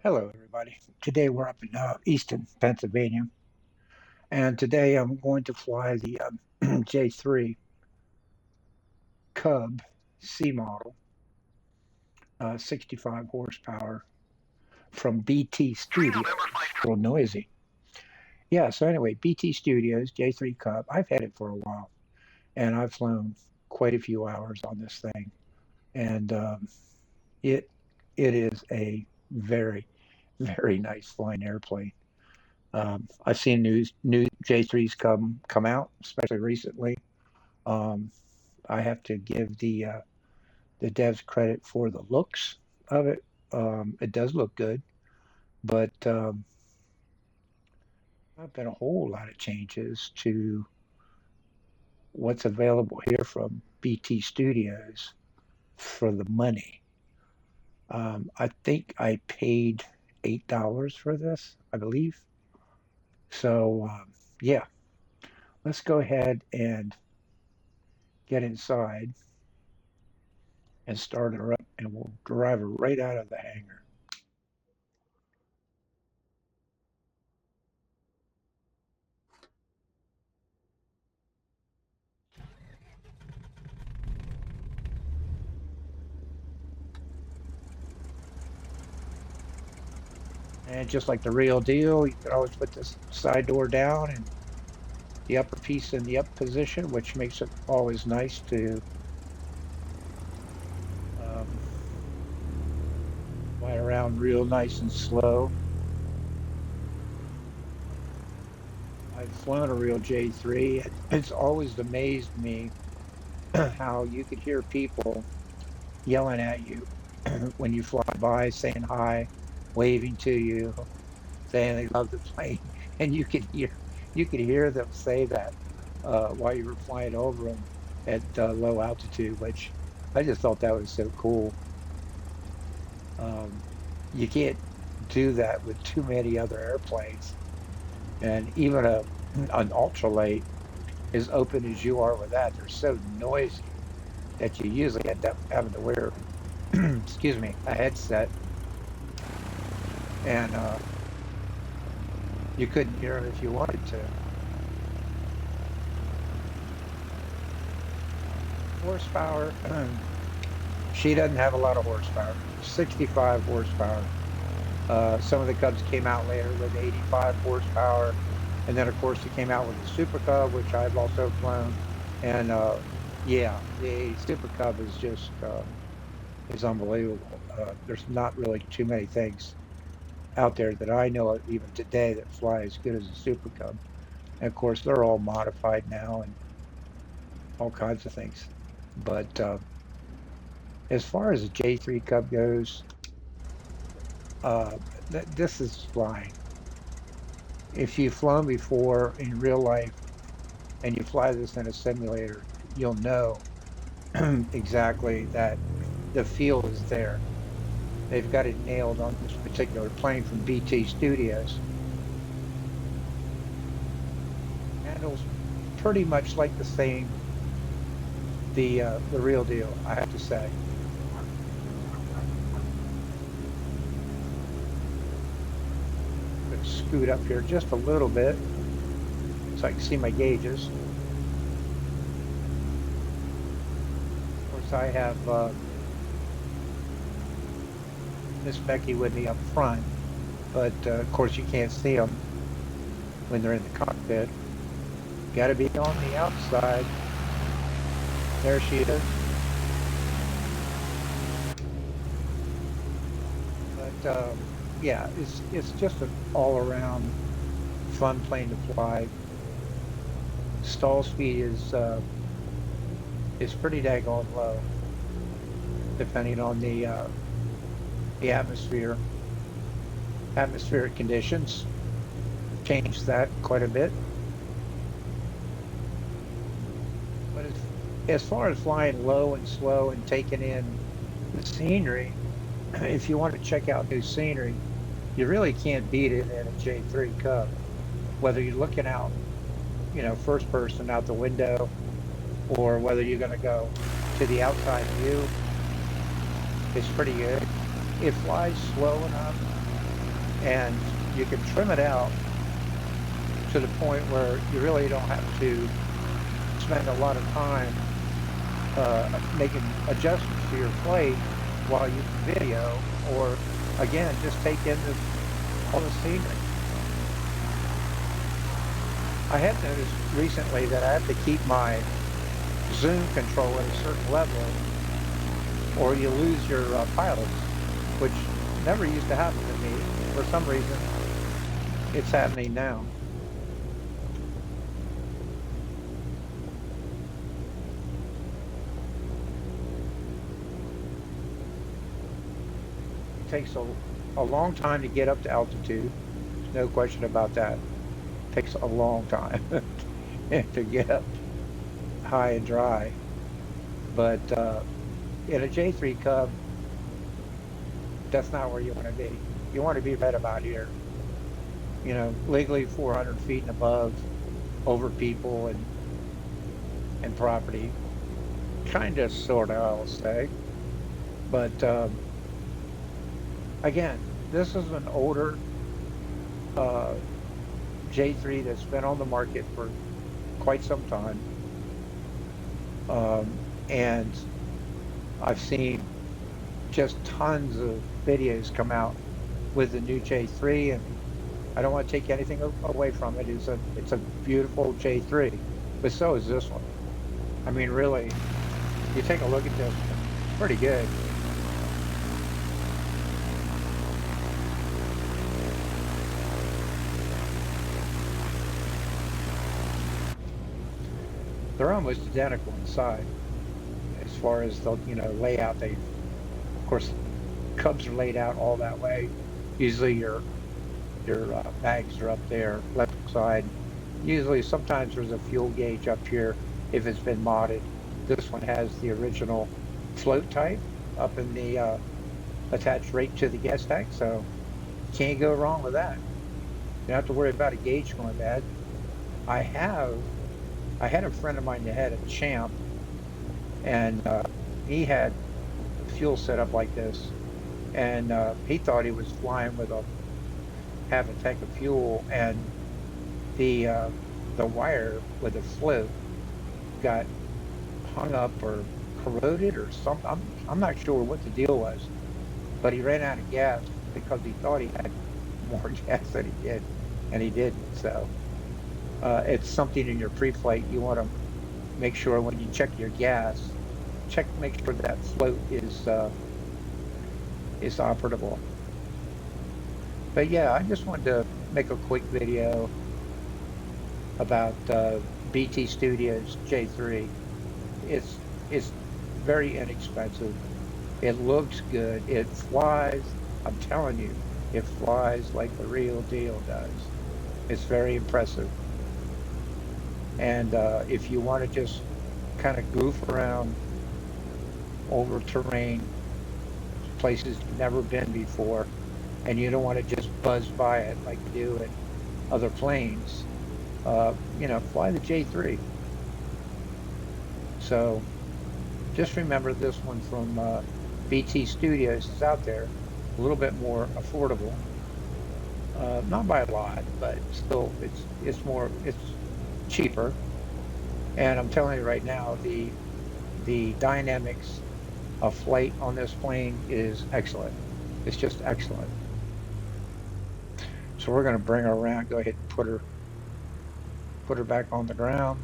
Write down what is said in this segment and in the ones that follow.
Hello, everybody. Today we're up in Easton, Pennsylvania, and today I'm going to fly the J3 Cub C model, 65 horsepower from BT Studios. A little noisy. Yeah, so anyway, BT Studios J3 Cub. I've had it for a while, and I've flown quite a few hours on this thing, and it it is a very, very nice flying airplane. I've seen new J3s come out, especially recently. Um, I have to give the devs credit for the looks of it. It does look good, but there've been a whole lot of changes to what's available here from BT Studios for the money. I think I paid $8 for this, I believe. So yeah, let's go ahead and get inside and start her up, and we'll drive her right out of the hangar. And just like the real deal, you can always put this side door down and the upper piece in the up position, which makes it always nice to um, fly around real nice and slow. I've flown a real J3. It's always amazed me how you could hear people yelling at you when you fly by, saying hi, waving to you, saying they love the plane, and you could hear them say that while you were flying over them at low altitude, which I just thought that was so cool. Um, you can't do that with too many other airplanes, and even an ultralight, as open as you are with that, they're so noisy that you usually end up having to wear, excuse me, a headset, and you couldn't hear them if you wanted to. Horsepower, she doesn't have a lot of horsepower. 65 horsepower. Some of the Cubs came out later with 85 horsepower, and then of course it came out with the Super Cub, which I've also flown. And yeah, the Super Cub is just is unbelievable. There's not really too many things out there that I know of even today that fly as good as a Super Cub. And of course, they're all modified now and all kinds of things. But as far as the J3 Cub goes, uh, this is flying. If you've flown before in real life and you fly this in a simulator, you'll know exactly that the feel is there. They've got it nailed on this particular plane from BT Studios. Handles pretty much like the real deal, I have to say. I'm gonna scoot up here just a little bit so I can see my gauges. Of course, I have Miss Becky with me up front, but of course you can't see them when they're in the cockpit. Got to be on the outside. There she is. But yeah, it's just an all-around fun plane to fly. Stall speed is pretty daggone low, depending on the atmospheric conditions. Changed that quite a bit. But as far as flying low and slow and taking in the scenery, if you want to check out new scenery, you really can't beat it in a J3 Cub. Whether you're looking out, first person out the window, or whether you're going to go to the outside view, it's pretty good. It flies slow enough and you can trim it out to the point where you really don't have to spend a lot of time making adjustments to your plate while you video, or again, just take in all the scenery. I have noticed recently that I have to keep my zoom control at a certain level, or you lose your pilots, which never used to happen to me. For some reason, it's happening now. It takes a long time to get up to altitude. There's no question about that. It takes a long time to get up high and dry. But in a J3 Cub, that's not where you want to be. You want to be right about here. You know, legally 400 feet and above, over people and property. Kind of, sort of, I'll say. But again, this is an older J3 that's been on the market for quite some time. And I've seen just tons of videos come out with the new J3, and I don't want to take anything away from it. It's a beautiful J3, but so is this one. I mean, really, you take a look at this, it's pretty good. They're almost identical inside as far as the layout. They, of course, Cubs are laid out all that way. Usually your bags are up there, left side. Usually, sometimes there's a fuel gauge up here if it's been modded. This one has the original float type up in the attached right to the gas tank, so you can't go wrong with that. You don't have to worry about a gauge going bad. I had a friend of mine that had a Champ, and he had fuel set up like this, and he thought he was flying with half a tank of fuel, and the wire with the float got hung up or corroded or something. I'm not sure what the deal was, but he ran out of gas because he thought he had more gas than he did, and he didn't. So it's something in your pre-flight you want to make sure when you check your gas, make sure that float is operable. But yeah, I just wanted to make a quick video about BT Studios J3. It's very inexpensive. It looks good. It flies. I'm telling you, it flies like the real deal does. It's very impressive. And if you want to just kind of goof around over terrain, places you've never been before, and you don't want to just buzz by it like you do in other planes, fly the J3. So just remember, this one from BT Studios is out there, a little bit more affordable, not by a lot, but still it's cheaper. And I'm telling you right now, the dynamics of flight on this plane is excellent. It's just excellent. So we're going to bring her around, go ahead and put her back on the ground.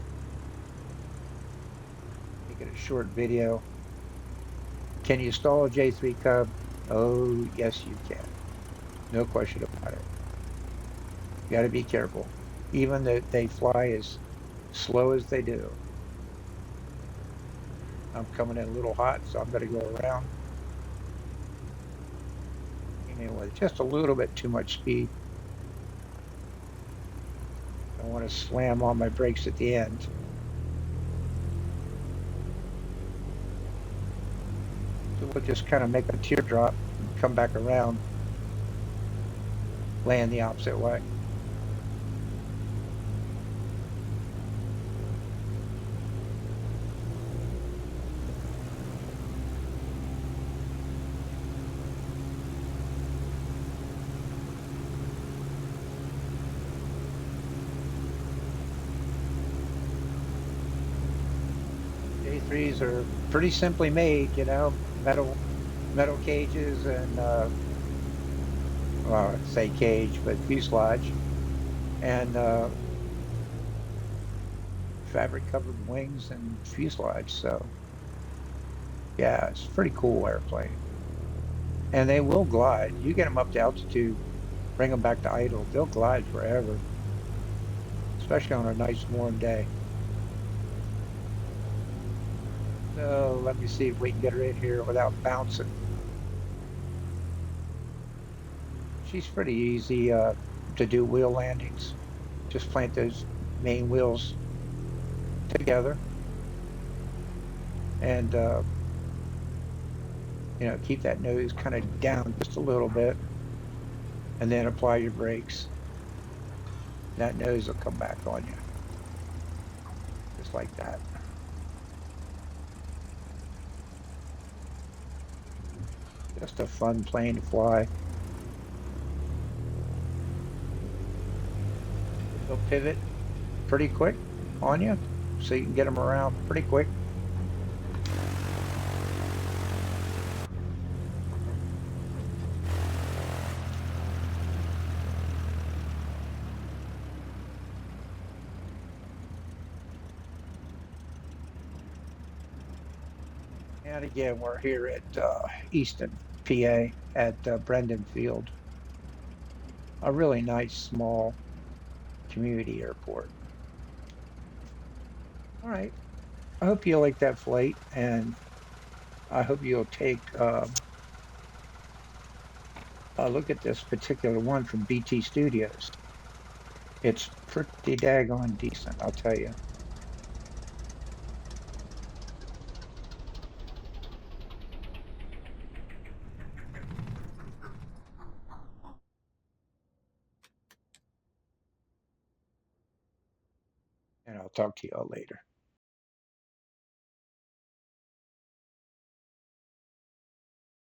Make it a short video. Can you stall a J3 Cub? Oh, yes you can. No question about it. You got to be careful. Even though they fly as slow as they do. I'm coming in a little hot, so I'm going to go around. With just a little bit too much speed. I want to slam on my brakes at the end. So we'll just kind of make a teardrop and come back around, land the opposite way. Trees are pretty simply made, you know, metal cages and well, I say cage, but fuselage and fabric covered wings and fuselage. So yeah, it's a pretty cool airplane. And they will glide. You get them up to altitude, bring them back to idle. They'll glide forever, especially on a nice warm day. So let me see if we can get her in here without bouncing. She's pretty easy to do wheel landings. Just plant those main wheels together and keep that nose kind of down just a little bit and then apply your brakes. That nose will come back on you just like that. Just a fun plane to fly. They'll pivot pretty quick on you so you can get them around pretty quick. And again, we're here at Easton, PA at Brendan Field, a really nice small community airport. All right. I hope you like that flight, and I hope you'll take a look at this particular one from BT Studios. It's pretty daggone decent, I'll tell you. And I'll talk to you all later.